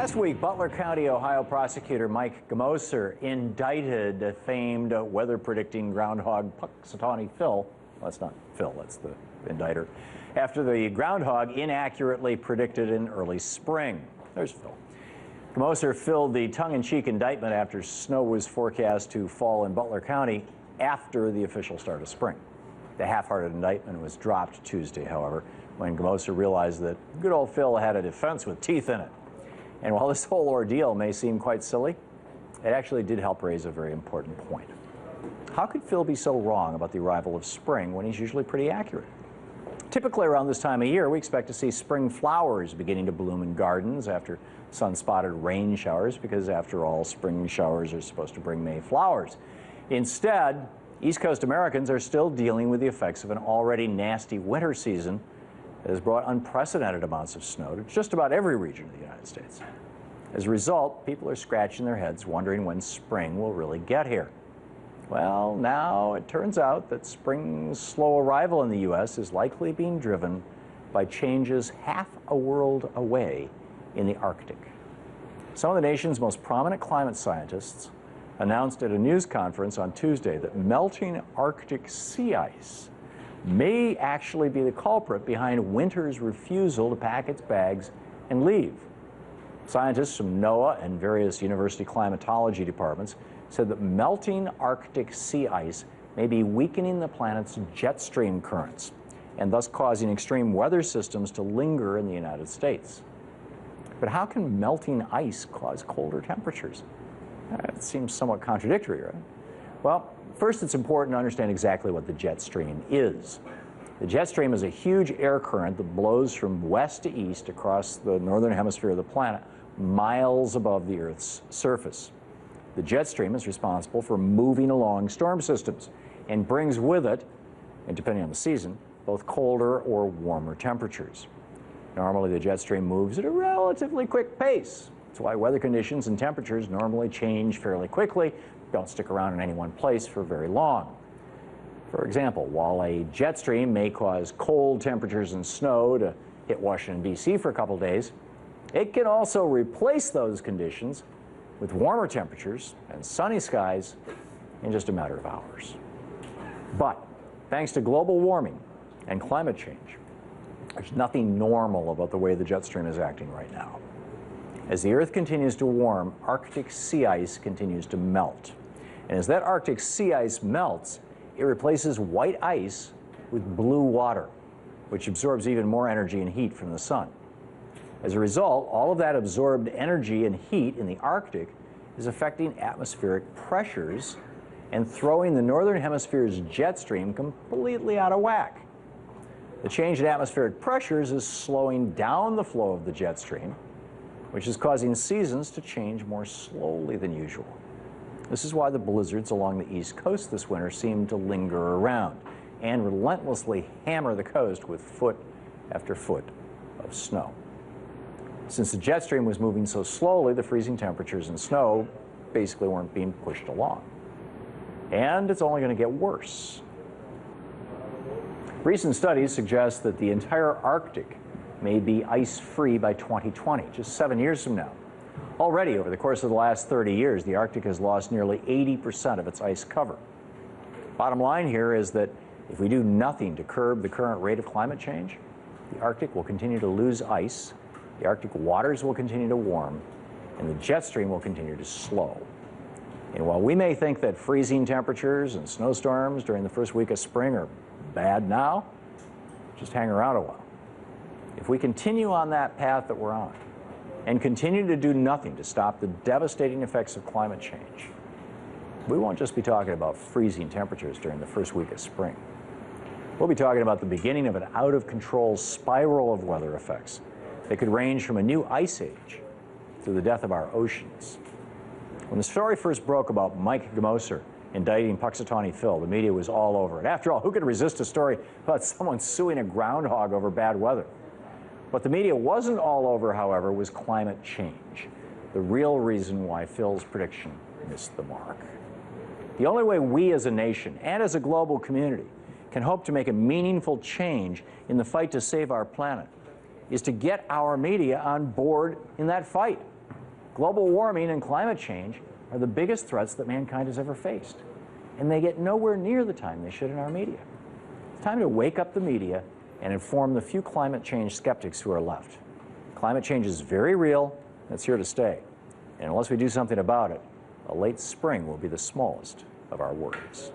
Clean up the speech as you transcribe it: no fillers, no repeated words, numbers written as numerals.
Last week, Butler County, Ohio prosecutor Mike Gamoser indicted a famed weather-predicting groundhog Punxsutawney Phil. Well, that's not Phil, that's the indicter. After the groundhog inaccurately predicted an early spring. There's Phil. Gamoser filled the tongue-in-cheek indictment after snow was forecast to fall in Butler County after the official start of spring. The half-hearted indictment was dropped Tuesday, however, when Gamoser realized that good old Phil had a defense with teeth in it. And while this whole ordeal may seem quite silly, it actually did help raise a very important point. How could Phil be so wrong about the arrival of spring when he's usually pretty accurate? Typically around this time of year, we expect to see spring flowers beginning to bloom in gardens after sun-spotted rain showers, because after all, spring showers are supposed to bring May flowers. Instead, East Coast Americans are still dealing with the effects of an already nasty winter season that has brought unprecedented amounts of snow to just about every region of the United States. As a result, people are scratching their heads wondering when spring will really get here. Well, now it turns out that spring's slow arrival in the U.S. is likely being driven by changes half a world away in the Arctic. Some of the nation's most prominent climate scientists announced at a news conference on Tuesday that melting Arctic sea ice may actually be the culprit behind winter's refusal to pack its bags and leave. Scientists from NOAA and various university climatology departments said that melting Arctic sea ice may be weakening the planet's jet stream currents and thus causing extreme weather systems to linger in the United States. But how can melting ice cause colder temperatures? It seems somewhat contradictory, right? Well, first, it's important to understand exactly what the jet stream is. The jet stream is a huge air current that blows from west to east across the northern hemisphere of the planet, miles above the Earth's surface. The jet stream is responsible for moving along storm systems and brings with it, and depending on the season, both colder or warmer temperatures. Normally, the jet stream moves at a relatively quick pace. That's why weather conditions and temperatures normally change fairly quickly, don't stick around in any one place for very long. For example, while a jet stream may cause cold temperatures and snow to hit Washington, D.C. for a couple days, it can also replace those conditions with warmer temperatures and sunny skies in just a matter of hours. But thanks to global warming and climate change, there's nothing normal about the way the jet stream is acting right now. As the Earth continues to warm, Arctic sea ice continues to melt. And as that Arctic sea ice melts, it replaces white ice with blue water, which absorbs even more energy and heat from the sun. As a result, all of that absorbed energy and heat in the Arctic is affecting atmospheric pressures and throwing the northern hemisphere's jet stream completely out of whack. The change in atmospheric pressures is slowing down the flow of the jet stream, which is causing seasons to change more slowly than usual. This is why the blizzards along the East Coast this winter seem to linger around and relentlessly hammer the coast with foot after foot of snow. Since the jet stream was moving so slowly, the freezing temperatures and snow basically weren't being pushed along. And it's only going to get worse. Recent studies suggest that the entire Arctic may be ice-free by 2020, just 7 years from now. Already, over the course of the last 30 years, the Arctic has lost nearly 80% of its ice cover. Bottom line here is that if we do nothing to curb the current rate of climate change, the Arctic will continue to lose ice, the Arctic waters will continue to warm, and the jet stream will continue to slow. And while we may think that freezing temperatures and snowstorms during the first week of spring are bad now, just hang around a while. If we continue on that path that we're on and continue to do nothing to stop the devastating effects of climate change, we won't just be talking about freezing temperatures during the first week of spring. We'll be talking about the beginning of an out-of-control spiral of weather effects that could range from a new ice age to the death of our oceans. When the story first broke about Mike Gamoser indicting Punxsutawney Phil, the media was all over it. After all, who could resist a story about someone suing a groundhog over bad weather? What the media wasn't all over, however, was climate change, the real reason why Phil's prediction missed the mark. The only way we as a nation and as a global community can hope to make a meaningful change in the fight to save our planet is to get our media on board in that fight. Global warming and climate change are the biggest threats that mankind has ever faced, and they get nowhere near the time they should in our media. It's time to wake up the media and inform the few climate change skeptics who are left. Climate change is very real, and it's here to stay. And unless we do something about it, a late spring will be the smallest of our worries.